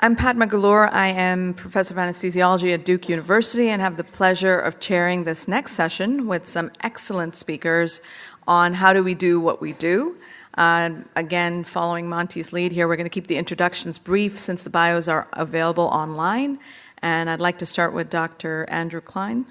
I'm Pat Magaloor. I am Professor of Anesthesiology at Duke University and have the pleasure of chairing this next session with some excellent speakers on how do we do what we do. Again, following Monty's lead here, we're going to keep the introductions brief since the bios are available online. And I'd like to start with Dr. Andrew Klein.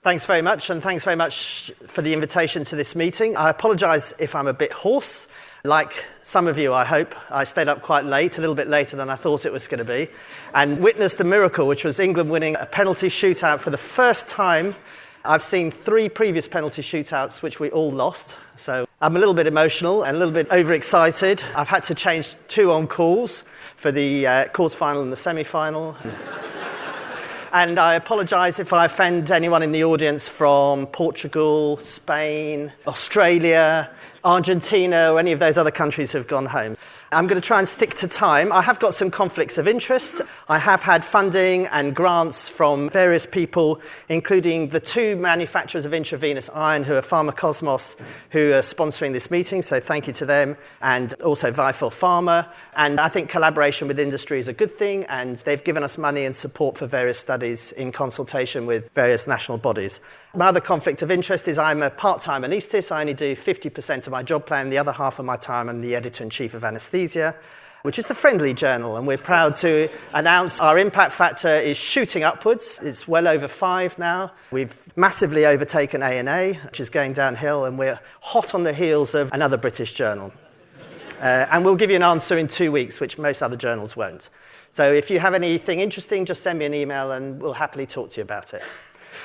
Thanks very much, and thanks very much for the invitation to this meeting. I apologise if I'm a bit hoarse. Like some of you, I hope, I stayed up quite late, a little bit later than I thought it was going to be, and witnessed a miracle, which was England winning a penalty shootout for the first time. I've seen 3 previous penalty shootouts, which we all lost, so I'm a little bit emotional and a little bit overexcited. I've had to change 2 on-calls for the quarter-final and the semi-final. And I apologise if I offend anyone in the audience from Portugal, Spain, Australia, Argentina, or any of those other countries who've gone home. I'm going to try and stick to time. I have got some conflicts of interest. I have had funding and grants from various people, including the 2 manufacturers of intravenous iron who are Pharmacosmos, who are sponsoring this meeting, so thank you to them, and also Vifor Pharma. And I think collaboration with industry is a good thing, and they've given us money and support for various studies in consultation with various national bodies. My other conflict of interest is I'm a part-time anaesthetist. I only do 50% of my job plan. The other half of my time, I'm the editor-in-chief of Anaesthesia, which is the friendly journal, and we're proud to announce our impact factor is shooting upwards. It's well over 5 now. We've massively overtaken ANA, which is going downhill, and we're hot on the heels of another British journal. And we'll give you an answer in 2 weeks, which most other journals won't. So if you have anything interesting, just send me an email and we'll happily talk to you about it.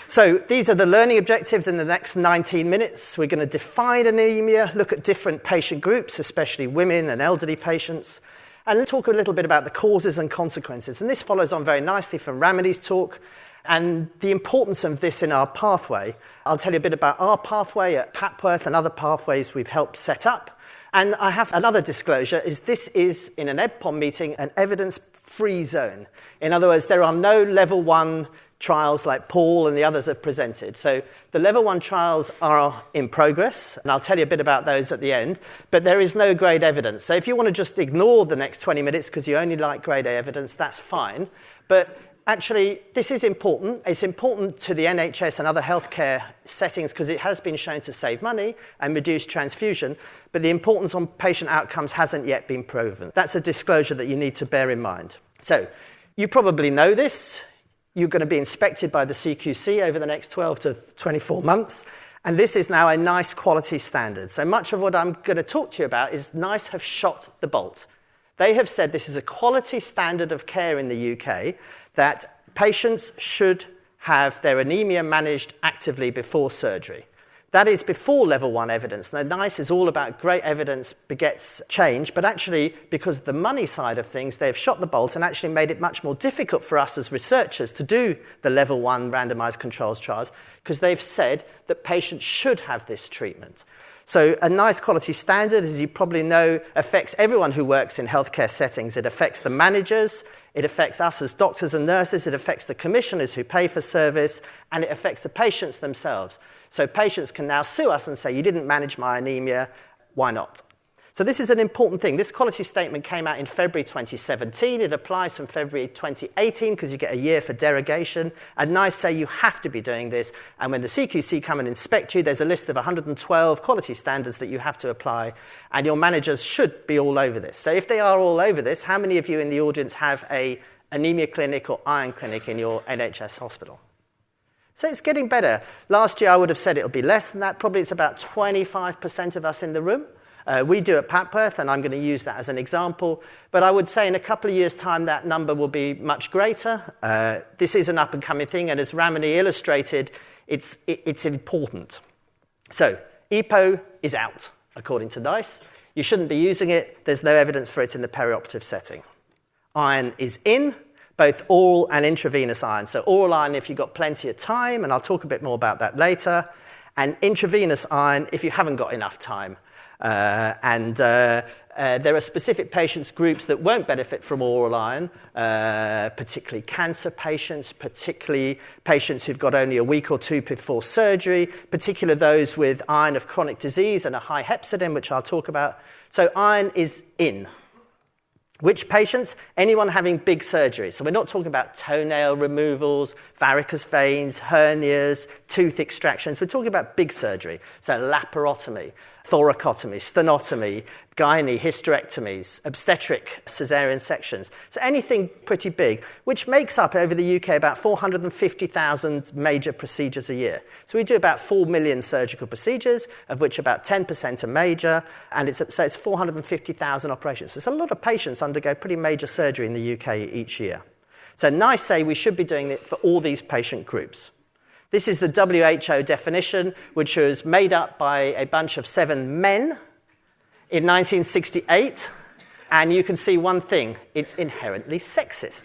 So these are the learning objectives in the next 19 minutes. We're going to define anemia, look at different patient groups, especially women and elderly patients, and talk a little bit about the causes and consequences. And this follows on very nicely from Ramani's talk and the importance of this in our pathway. I'll tell you a bit about our pathway at Papworth and other pathways we've helped set up. And I have another disclosure, is this is, in an EBPOM meeting, an evidence-free zone. In other words, there are no level 1 trials like Paul and the others have presented. So the level 1 trials are in progress, and I'll tell you a bit about those at the end, but there is no grade evidence. So if you want to just ignore the next 20 minutes because you only like grade A evidence, that's fine. But actually, this is important. It's important to the NHS and other healthcare settings because it has been shown to save money and reduce transfusion, but the importance on patient outcomes hasn't yet been proven. That's a disclosure that you need to bear in mind. So you probably know this. You're going to be inspected by the CQC over the next 12 to 24 months. And this is now a NICE quality standard. So much of what I'm going to talk to you about is NICE have shot the bolt. They have said this is a quality standard of care in the UK that patients should have their anemia managed actively before surgery. That is before level 1 evidence. Now, NICE is all about great evidence begets change, but actually, because of the money side of things, they've shot the bolt and actually made it much more difficult for us as researchers to do the level 1 randomized controls trials, because they've said that patients should have this treatment. So a NICE quality standard, as you probably know, affects everyone who works in healthcare settings. It affects the managers, it affects us as doctors and nurses, it affects the commissioners who pay for service, and it affects the patients themselves. So patients can now sue us and say, you didn't manage my anemia, why not? So this is an important thing. This quality statement came out in February 2017. It applies from February 2018 because you get a year for derogation. And NICE say you have to be doing this. And when the CQC come and inspect you, there's a list of 112 quality standards that you have to apply. And your managers should be all over this. So if they are all over this, how many of you in the audience have a anemia clinic or iron clinic in your NHS hospital? So it's getting better. Last year, I would have said it'll be less than that. Probably it's about 25% of us in the room. We do at Papworth, and I'm going to use that as an example. But I would say in a couple of years' time, that number will be much greater. This is an up-and-coming thing, and as Ramani illustrated, it's important. So EPO is out, according to NICE. You shouldn't be using it. There's no evidence for it in the perioperative setting. Iron is in, both oral and intravenous iron. So oral iron if you've got plenty of time, and I'll talk a bit more about that later, and intravenous iron if you haven't got enough time. There are specific patients groups that won't benefit from oral iron, particularly cancer patients, particularly patients who've got only a week or two before surgery, particularly those with iron of chronic disease and a high hepcidin, which I'll talk about. So iron is in. Which patients? Anyone having big surgery. So we're not talking about toenail removals, varicose veins, hernias, tooth extractions. We're talking about big surgery. So laparotomy, thoracotomy, stenotomy, gynae, hysterectomies, obstetric caesarean sections. So anything pretty big, which makes up over the UK about 450,000 major procedures a year. So we do about 4 million surgical procedures, of which about 10% are major, and it's 450,000 operations. So it's a lot of patients undergo pretty major surgery in the UK each year. So NICE say we should be doing it for all these patient groups. This is the WHO definition, which was made up by a bunch of 7 men in 1968, and you can see one thing: it's inherently sexist.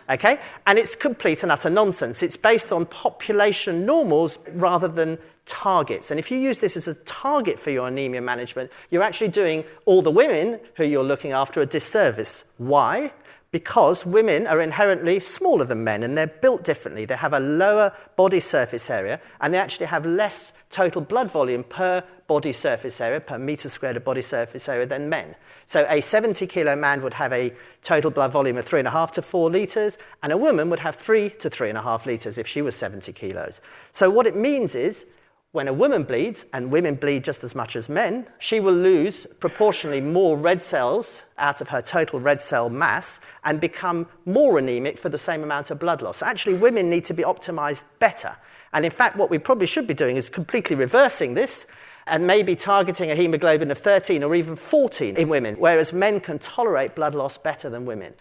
Okay? And it's complete and utter nonsense. It's based on population normals rather than targets. And if you use this as a target for your anemia management, you're actually doing all the women who you're looking after a disservice. Why? Because women are inherently smaller than men, and they're built differently. They have a lower body surface area, and they actually have less total blood volume per body surface area, per metre squared of body surface area, than men. So a 70-kilo man would have a total blood volume of 3.5 to 4 litres, and a woman would have 3 to 3.5 litres if she was 70 kilos. So what it means is, when a woman bleeds, and women bleed just as much as men, she will lose proportionally more red cells out of her total red cell mass and become more anemic for the same amount of blood loss. Actually, women need to be optimized better. And in fact, what we probably should be doing is completely reversing this and maybe targeting a hemoglobin of 13 or even 14 in women, whereas men can tolerate blood loss better than women.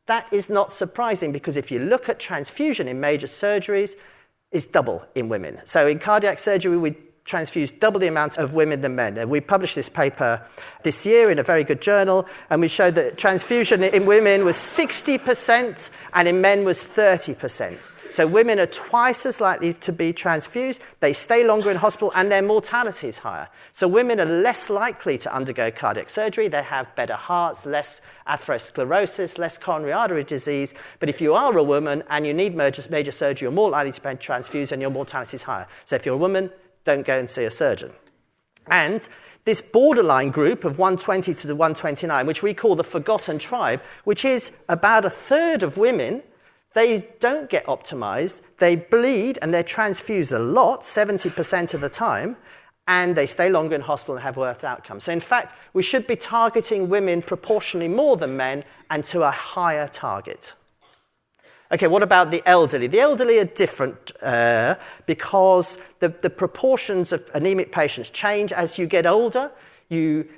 That is not surprising, because if you look at transfusion in major surgeries, it's double in women. So in cardiac surgery, we transfuse double the amount of women than men. And we published this paper this year in a very good journal, and we showed that transfusion in women was 60% and in men was 30%. So women are twice as likely to be transfused, they stay longer in hospital, and their mortality is higher. So women are less likely to undergo cardiac surgery, they have better hearts, less atherosclerosis, less coronary artery disease. But if you are a woman and you need major surgery, you're more likely to be transfused and your mortality is higher. So if you're a woman, don't go and see a surgeon. And this borderline group of 120 to 129, which we call the forgotten tribe, which is about a third of women, they don't get optimized, they bleed and they're transfused a lot, 70% of the time, and they stay longer in hospital and have worse outcomes. So in fact, we should be targeting women proportionally more than men and to a higher target. Okay, what about the elderly? The elderly are different because the proportions of anemic patients change as you get older. You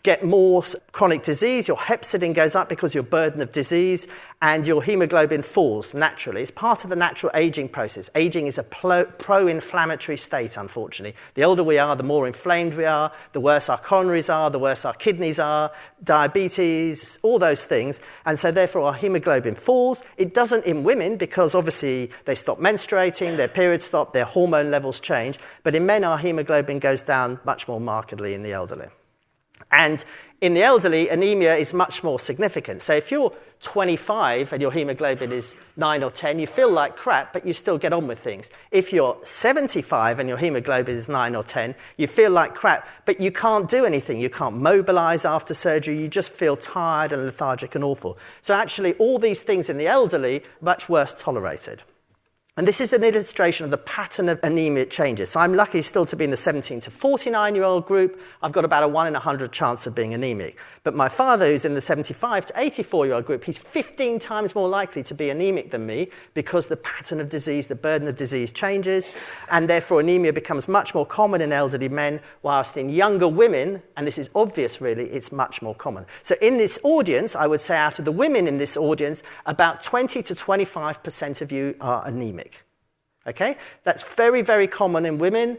get more chronic disease, your hepcidin goes up because your burden of disease, and your hemoglobin falls naturally. It's part of the natural aging process. Aging is a pro-inflammatory state, unfortunately. The older we are, the more inflamed we are, the worse our coronaries are, the worse our kidneys are, diabetes, all those things. And so therefore our hemoglobin falls. It doesn't in women because obviously they stop menstruating, their periods stop, their hormone levels change. But in men, our hemoglobin goes down much more markedly in the elderly. And in the elderly, anemia is much more significant. So if you're 25 and your hemoglobin is 9 or 10, you feel like crap, but you still get on with things. If you're 75 and your hemoglobin is 9 or 10, you feel like crap, but you can't do anything. You can't mobilize after surgery. You just feel tired and lethargic and awful. So actually, all these things in the elderly, much worse tolerated. And this is an illustration of the pattern of anemia changes. So I'm lucky still to be in the 17 to 49-year-old group. I've got about a 1 in 100 chance of being anemic. But my father, who's in the 75 to 84-year-old group, he's 15 times more likely to be anemic than me because the pattern of disease, the burden of disease changes, and therefore anemia becomes much more common in elderly men, whilst in younger women, and this is obvious really, it's much more common. So in this audience, I would say out of the women in this audience, about 20 to 25% of you are anemic. Okay? That's very, very common in women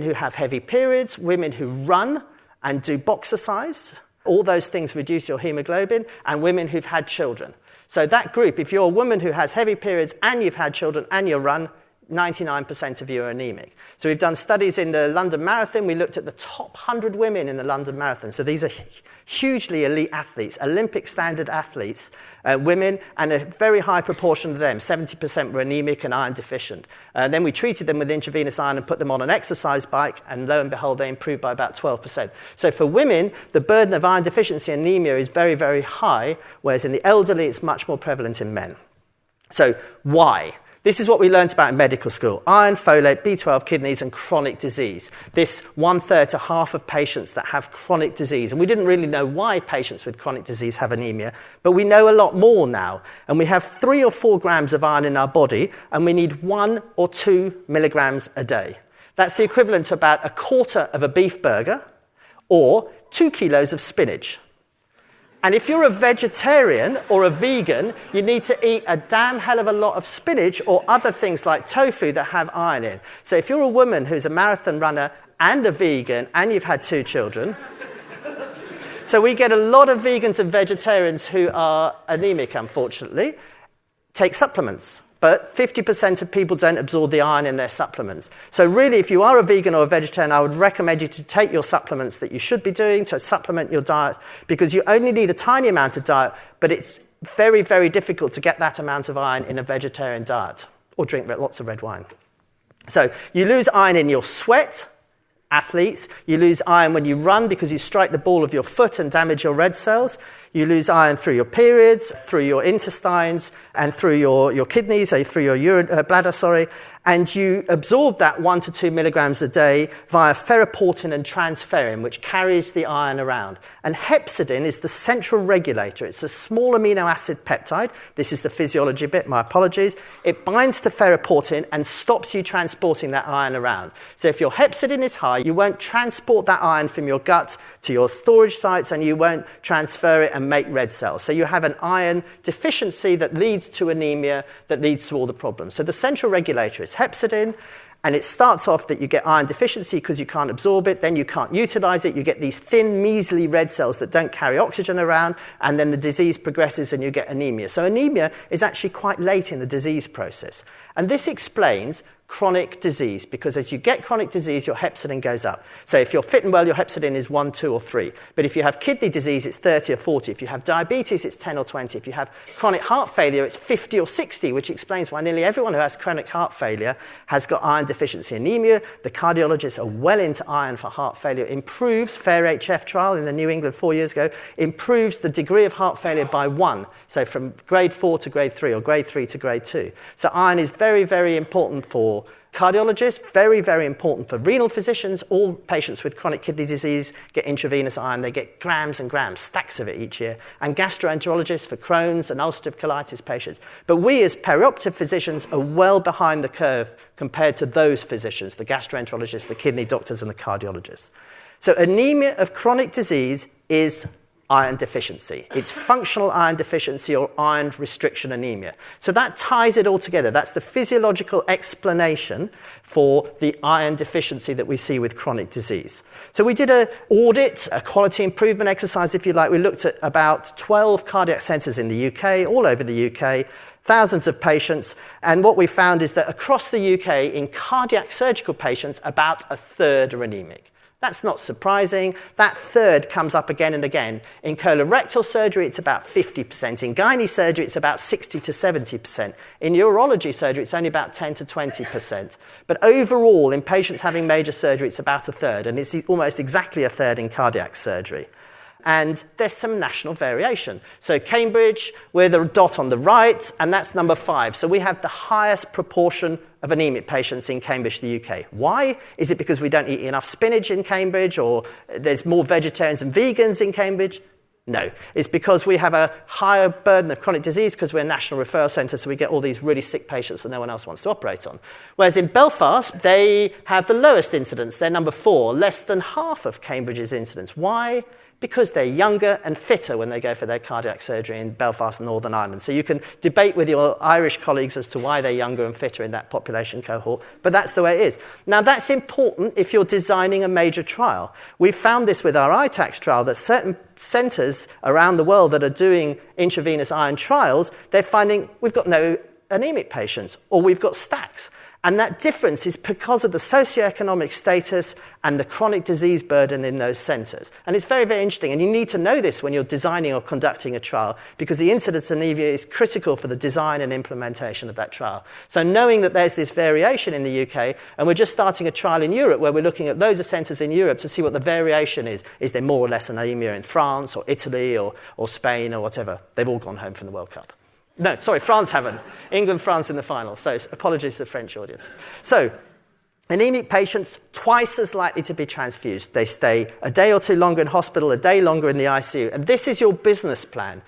who have heavy periods, women who run and do boxercise. All those things reduce your hemoglobin, and women who've had children. So that group, if you're a woman who has heavy periods and you've had children and you run, 99% of you are anemic. So we've done studies in the London Marathon. We looked at the top 100 women in the London Marathon. So these are hugely elite athletes, Olympic standard athletes, women, and a very high proportion of them, 70% were anemic and iron deficient. Then we treated them with intravenous iron and put them on an exercise bike, and lo and behold, they improved by about 12%. So for women, the burden of iron deficiency and anemia is very, very high, whereas in the elderly, it's much more prevalent in men. So why? This is what we learned about in medical school. Iron, folate, B12, kidneys, and chronic disease. This 1/3 to half of patients that have chronic disease. And we didn't really know why patients with chronic disease have anemia, but we know a lot more now. And we have 3 or 4 grams of iron in our body, and we need 1 or 2 milligrams a day. That's the equivalent to about 1/4 of a beef burger or 2 kilos of spinach. And if you're a vegetarian or a vegan, you need to eat a damn hell of a lot of spinach or other things like tofu that have iron in. So if you're a woman who's a marathon runner and a vegan and you've had 2 children, so we get a lot of vegans and vegetarians who are anemic, unfortunately, take supplements. But 50% of people don't absorb the iron in their supplements. So really, if you are a vegan or a vegetarian, I would recommend you to take your supplements that you should be doing to supplement your diet, because you only need a tiny amount of diet, but it's very, very difficult to get that amount of iron in a vegetarian diet, or drink lots of red wine. So you lose iron in your sweat, athletes. You lose iron when you run because you strike the ball of your foot and damage your red cells. You lose iron through your periods, through your intestines, and through your kidneys, or through your bladder, and you absorb that 1 to 2 milligrams a day via ferroportin and transferrin, which carries the iron around. And hepcidin is the central regulator. It's a small amino acid peptide. This is the physiology bit, my apologies. It binds to ferroportin and stops you transporting that iron around. So if your hepcidin is high, you won't transport that iron from your gut to your storage sites, and you won't transfer it and make red cells. So you have an iron deficiency that leads to anemia, that leads to all the problems. So the central regulator is hepcidin, and it starts off that you get iron deficiency because you can't absorb it, then you can't utilize it, you get these thin, measly red cells that don't carry oxygen around, and then the disease progresses and you get anemia. So anemia is actually quite late in the disease process. And this explains chronic disease, because as you get chronic disease, your hepcidin goes up. So if you're fit and well, your hepcidin is 1, 2, or 3. But if you have kidney disease, it's 30 or 40. If you have diabetes, it's 10 or 20. If you have chronic heart failure, it's 50 or 60, which explains why nearly everyone who has chronic heart failure has got iron deficiency anemia. The cardiologists are well into iron for heart failure. Improves, FAIR-HF trial in the New England 4 years ago, improves the degree of heart failure by 1. So from grade 4 to grade 3, or grade 3 to grade 2. So iron is very, very important for cardiologists, very, very important for renal physicians. All patients with chronic kidney disease get intravenous iron. They get grams and grams, stacks of it each year. And gastroenterologists for Crohn's and ulcerative colitis patients. But we as perioperative physicians are well behind the curve compared to those physicians, the gastroenterologists, the kidney doctors, and the cardiologists. So anemia of chronic disease is iron deficiency. It's functional iron deficiency or iron restriction anemia. So that ties it all together. That's the physiological explanation for the iron deficiency that we see with chronic disease. So we did an audit, a quality improvement exercise, if you like. We looked at about 12 cardiac centres in the UK, all over the UK, thousands of patients, and what we found is that across the UK, in cardiac surgical patients, about 1/3 are anemic. That's not surprising. That third comes up again and again. In colorectal surgery, it's about 50%. In gynae surgery, it's about 60 to 70%. In urology surgery, it's only about 10 to 20%. But overall, in patients having major surgery, it's about 1/3, and it's almost exactly 1/3 in cardiac surgery. And there's some national variation. So Cambridge, we're the dot on the right, and that's number 5. So we have the highest proportion of anemic patients in Cambridge, the UK. Why? Is it because we don't eat enough spinach in Cambridge, or there's more vegetarians and vegans in Cambridge? No. It's because we have a higher burden of chronic disease because we're a national referral centre, so we get all these really sick patients that no one else wants to operate on. Whereas in Belfast, they have the lowest incidence. They're number 4, less than half of Cambridge's incidence. Why? Because they're younger and fitter when they go for their cardiac surgery in Belfast and Northern Ireland. So you can debate with your Irish colleagues as to why they're younger and fitter in that population cohort, but that's the way it is. Now, that's important if you're designing a major trial. We found this with our ITAX trial, that certain centres around the world that are doing intravenous iron trials, they're finding we've got no anemic patients, or we've got stacks. And that difference is because of the socioeconomic status and the chronic disease burden in those centres. And it's very, very interesting. And you need to know this when you're designing or conducting a trial, because the incidence of anemia is critical for the design and implementation of that trial. So knowing that there's this variation in the UK, and we're just starting a trial in Europe where we're looking at loads of centres in Europe to see what the variation is. Is there more or less anemia in France or Italy or Spain or whatever? They've all gone home from the World Cup. No, sorry, France haven't. England, France in the final. So apologies to the French audience. So anemic patients, twice as likely to be transfused. They stay a day or two longer in hospital, a day longer in the ICU. And this is your business plan.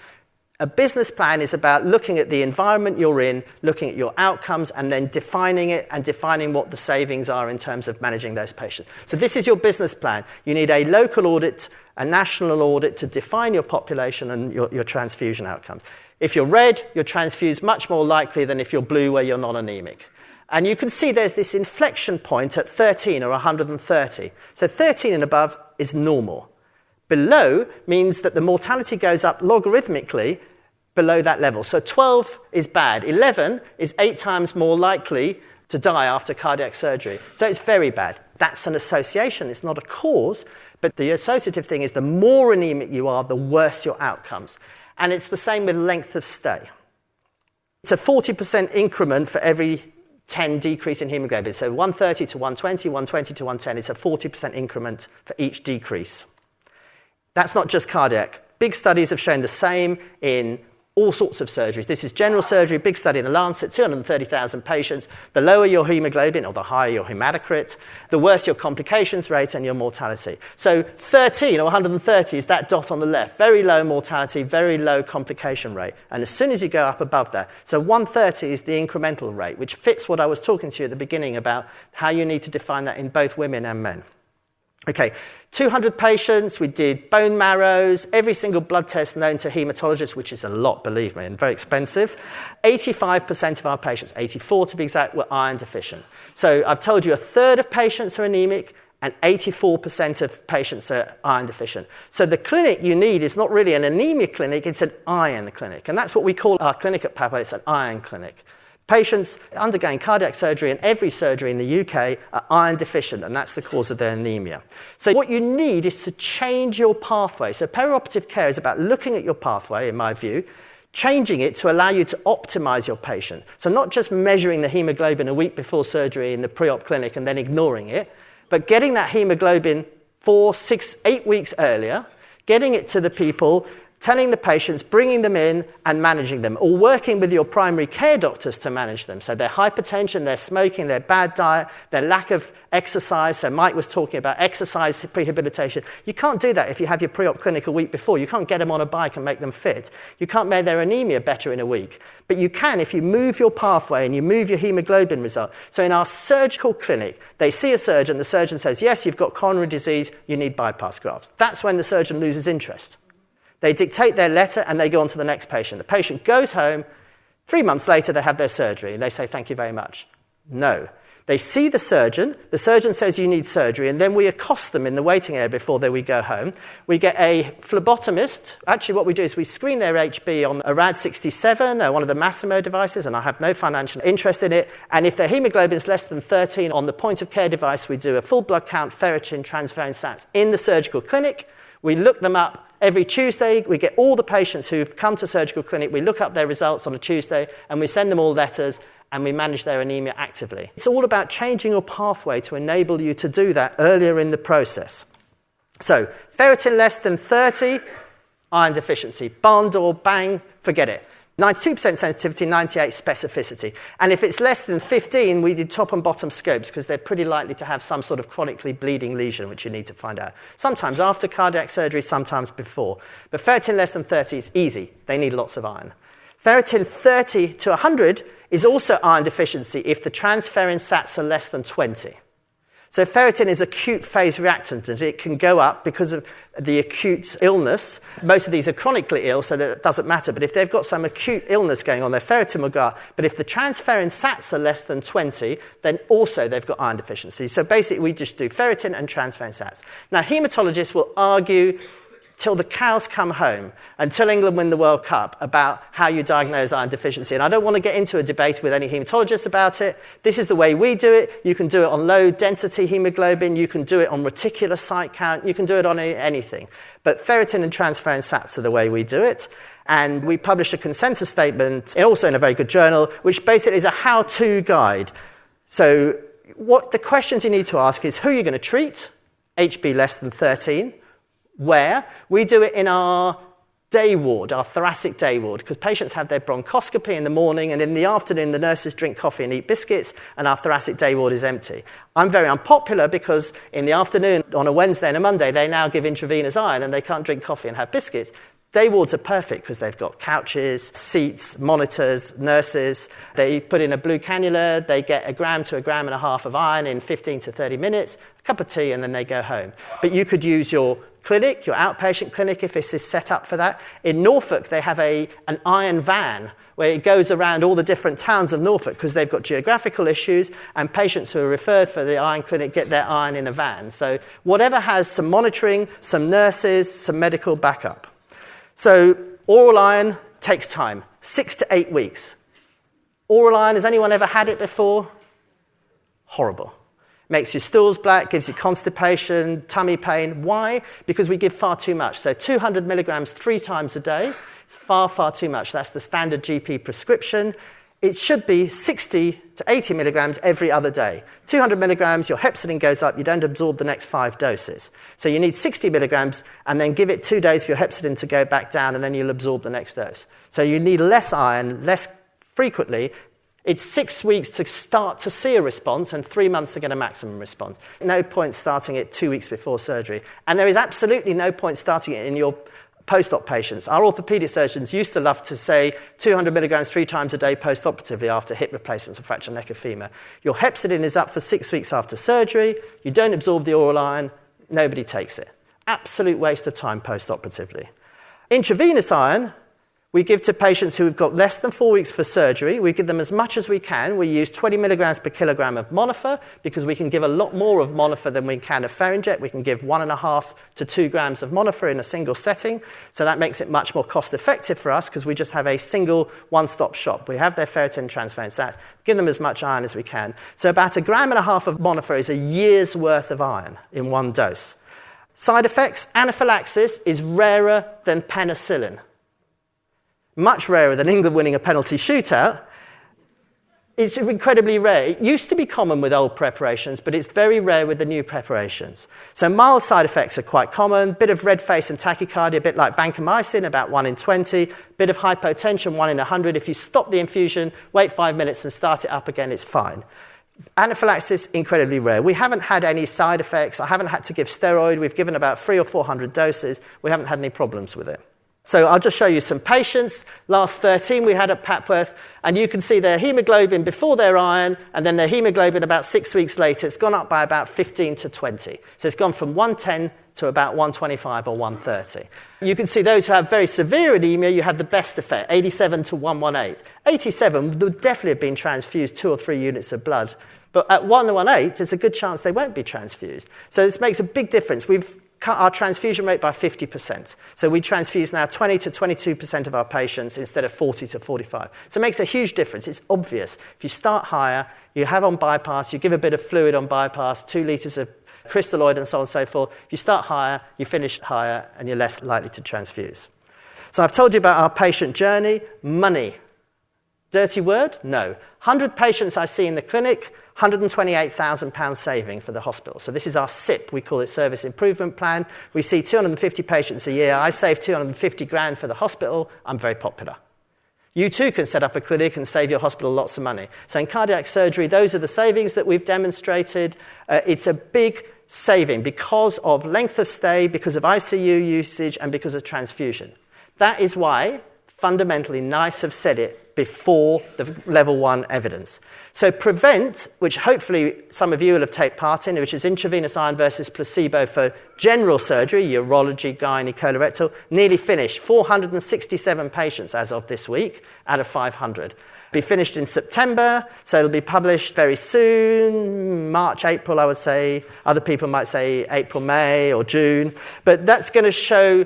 A business plan is about looking at the environment you're in, looking at your outcomes, and then defining it and defining what the savings are in terms of managing those patients. So this is your business plan. You need a local audit, a national audit to define your population and your transfusion outcomes. If you're red, you're transfused much more likely than if you're blue, where you're non-anemic. And you can see there's this inflection point at 13 or 130. So 13 and above is normal. Below means that the mortality goes up logarithmically below that level. So 12 is bad. 11 is 8 times more likely to die after cardiac surgery. So it's very bad. That's an association. It's not a cause. But the associative thing is the more anemic you are, the worse your outcomes. And it's the same with length of stay. It's a 40% increment for every 10 decrease in hemoglobin. So 130 to 120, 120 to 110. It's a 40% increment for each decrease. That's not just cardiac. Big studies have shown the same in all sorts of surgeries. This is general surgery, big study in the Lancet, 230,000 patients. The lower your hemoglobin, or the higher your hematocrit, the worse your complications rate and your mortality. So 13 or 130 is that dot on the left. Very low mortality, very low complication rate. And as soon as you go up above that, so 130 is the incremental rate, which fits what I was talking to you at the beginning about how you need to define that in both women and men. Okay, 200 patients, we did bone marrows, every single blood test known to haematologists, which is a lot, believe me, and very expensive. 85% of our patients, 84 to be exact, were iron deficient. So I've told you a third of patients are anemic and 84% of patients are iron deficient. So the clinic you need is not really an anemia clinic, it's an iron clinic. And that's what we call our clinic at Papworth, it's an iron clinic. Patients undergoing cardiac surgery and every surgery in the UK are iron deficient, and that's the cause of their anemia. So what you need is to change your pathway. So perioperative care is about looking at your pathway, in my view, changing it to allow you to optimize your patient. So not just measuring the hemoglobin a week before surgery in the pre-op clinic and then ignoring it, but getting that hemoglobin 4, 6, 8 weeks earlier, getting it to the people, telling the patients, bringing them in and managing them, or working with your primary care doctors to manage them. So their hypertension, their smoking, their bad diet, their lack of exercise. So Mike was talking about exercise prehabilitation. You can't do that if you have your pre-op clinic a week before. You can't get them on a bike and make them fit. You can't make their anemia better in a week. But you can if you move your pathway and you move your hemoglobin result. So in our surgical clinic, they see a surgeon, the surgeon says, yes, you've got coronary disease, you need bypass grafts. That's when the surgeon loses interest. They dictate their letter and they go on to the next patient. The patient goes home. 3 months later, they have their surgery and they say, thank you very much. No. They see the surgeon says you need surgery, and then we accost them in the waiting area before we go home. We get a phlebotomist. Actually, what we do is we screen their HB on a RAD67, one of the Massimo devices, and I have no financial interest in it. And if their hemoglobin is less than 13 on the point-of-care device, we do a full blood count, ferritin, transferrin sats in the surgical clinic. We look them up every Tuesday. We get all the patients who've come to surgical clinic, we look up their results on a Tuesday, and we send them all letters, and we manage their anemia actively. It's all about changing your pathway to enable you to do that earlier in the process. So, ferritin less than 30, iron deficiency. Barn door, bang, forget it. 92% sensitivity, 98% specificity. And if it's less than 15, we did top and bottom scopes because they're pretty likely to have some sort of chronically bleeding lesion, which you need to find out. Sometimes after cardiac surgery, sometimes before. But ferritin less than 30 is easy. They need lots of iron. Ferritin 30 to 100 is also iron deficiency if the transferrin sats are less than 20. So ferritin is acute phase reactant, and it can go up because of the acute illness. Most of these are chronically ill, so that it doesn't matter. But if they've got some acute illness going on, their ferritin will go up. But if the transferrin sats are less than 20, then also they've got iron deficiency. So basically, we just do ferritin and transferrin sats. Now, haematologists will argue till the cows come home, until England win the World Cup, about how you diagnose iron deficiency. And I don't want to get into a debate with any haematologists about it. This is the way we do it. You can do it on low-density hemoglobin. You can do it on reticulocyte count. You can do it on anything. But ferritin and transferrin sats are the way we do it. And we published a consensus statement, also in a very good journal, which basically is a how-to guide. So what the questions you need to ask is, who are you going to treat? HB less than 13. Where? We do it in our day ward, our thoracic day ward, because patients have their bronchoscopy in the morning, and in the afternoon the nurses drink coffee and eat biscuits, and our thoracic day ward is empty. I'm very unpopular because in the afternoon, on a Wednesday and a Monday, they now give intravenous iron and they can't drink coffee and have biscuits. Day wards are perfect because they've got couches, seats, monitors, nurses. They put in a blue cannula, they get 1 gram to 1.5 grams of iron in 15 to 30 minutes, a cup of tea, and then they go home. But you could use your clinic, your outpatient clinic, if this is set up for that. In Norfolk, they have an iron van where it goes around all the different towns of Norfolk because they've got geographical issues, and patients who are referred for the iron clinic get their iron in a van. So whatever has some monitoring, some nurses, some medical backup. So oral iron takes time, 6 to 8 weeks. Oral iron, has anyone ever had it before? Horrible. Makes your stools black, gives you constipation, tummy pain. Why? Because we give far too much. So 200 milligrams 3 times a day is far, far too much. That's the standard GP prescription. It should be 60 to 80 milligrams every other day. 200 milligrams, your hepcidin goes up, you don't absorb the next 5 doses. So you need 60 milligrams and then give it 2 days for your hepcidin to go back down, and then you'll absorb the next dose. So you need less iron, less frequently. It's 6 weeks to start to see a response and 3 months to get a maximum response. No point starting it 2 weeks before surgery. And there is absolutely no point starting it in your post-op patients. Our orthopedic surgeons used to love to say 200 milligrams 3 times a day post-operatively after hip replacements or fractured neck of femur. Your hepcidin is up for 6 weeks after surgery. You don't absorb the oral iron. Nobody takes it. Absolute waste of time post-operatively. Intravenous iron, we give to patients who have got less than 4 weeks for surgery. We give them as much as we can. We use 20 milligrams per kilogram of Monifer because we can give a lot more of Monifer than we can of Ferinject. We can give 1.5 to 2 grams of Monifer in a single setting. So that makes it much more cost effective for us because we just have a single one-stop shop. We have their ferritin transferrin sats. Give them as much iron as we can. So about 1.5 grams of Monifer is a year's worth of iron in one dose. Side effects, anaphylaxis is rarer than penicillin. Much rarer than England winning a penalty shootout. It's incredibly rare. It used to be common with old preparations, but it's very rare with the new preparations. So mild side effects are quite common. Bit of red face and tachycardia, a bit like vancomycin, about 1 in 20. Bit of hypotension, 1 in 100. If you stop the infusion, wait 5 minutes and start it up again, it's fine. Anaphylaxis, incredibly rare. We haven't had any side effects. I haven't had to give steroid. We've given about 300 or 400 doses. We haven't had any problems with it. So I'll just show you some patients. Last 13 we had at Papworth, and you can see their hemoglobin before their iron, and then their hemoglobin about 6 weeks later. It's gone up by about 15 to 20. So it's gone from 110 to about 125 or 130. You can see those who have very severe anemia, you have the best effect, 87 to 118. 87 would definitely have been transfused 2 or 3 units of blood. But at 118, there's a good chance they won't be transfused. So this makes a big difference. We've cut our transfusion rate by 50%. So we transfuse now 20 to 22% of our patients instead of 40 to 45. So it makes a huge difference. It's obvious. If you start higher, you have on bypass, you give a bit of fluid on bypass, 2 litres of crystalloid and so on and so forth. If you start higher, you finish higher, and you're less likely to transfuse. So I've told you about our patient journey. Money. Dirty word? No. 100 patients I see in the clinic, £128,000 saving for the hospital. So this is our SIP, we call it Service Improvement Plan. We see 250 patients a year. I save 250 grand for the hospital. I'm very popular. You too can set up a clinic and save your hospital lots of money. So in cardiac surgery, those are the savings that we've demonstrated. It's a big saving because of length of stay, because of ICU usage, and because of transfusion. That is why, fundamentally, NICE have said it before the level 1 evidence. So PREVENT, which hopefully some of you will have taken part in, which is intravenous iron versus placebo for general surgery, urology, gynae, colorectal, nearly finished. 467 patients as of this week out of 500. Be finished in September, so it'll be published very soon, March, April, I would say. Other people might say April, May, or June. But that's going to show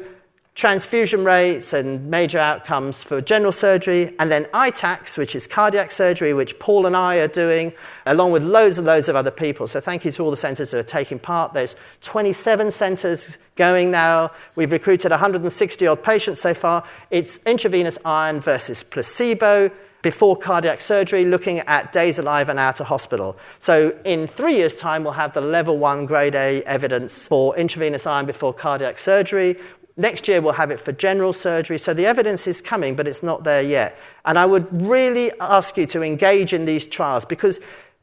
transfusion rates and major outcomes for general surgery, and then ITACs, which is cardiac surgery, which Paul and I are doing, along with loads and loads of other people. So thank you to all the centres that are taking part. There's 27 centres going now. We've recruited 160-odd patients so far. It's intravenous iron versus placebo before cardiac surgery, looking at days alive and out of hospital. So in 3 years' time, we'll have the level 1 grade A evidence for intravenous iron before cardiac surgery. Next year, we'll have it for general surgery. So the evidence is coming, but it's not there yet. And I would really ask you to engage in these trials, because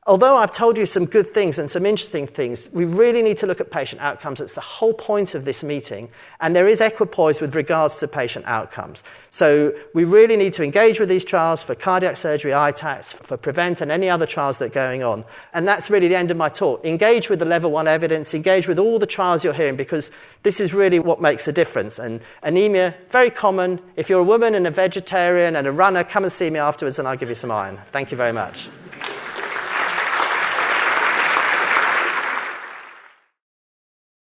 although I've told you some good things and some interesting things, we really need to look at patient outcomes. It's the whole point of this meeting. And there is equipoise with regards to patient outcomes. So we really need to engage with these trials for cardiac surgery, ITACs, for PREVENT, and any other trials that are going on. And that's really the end of my talk. Engage with the level 1 evidence, engage with all the trials you're hearing, because this is really what makes a difference. And anemia, very common. If you're a woman and a vegetarian and a runner, come and see me afterwards and I'll give you some iron. Thank you very much.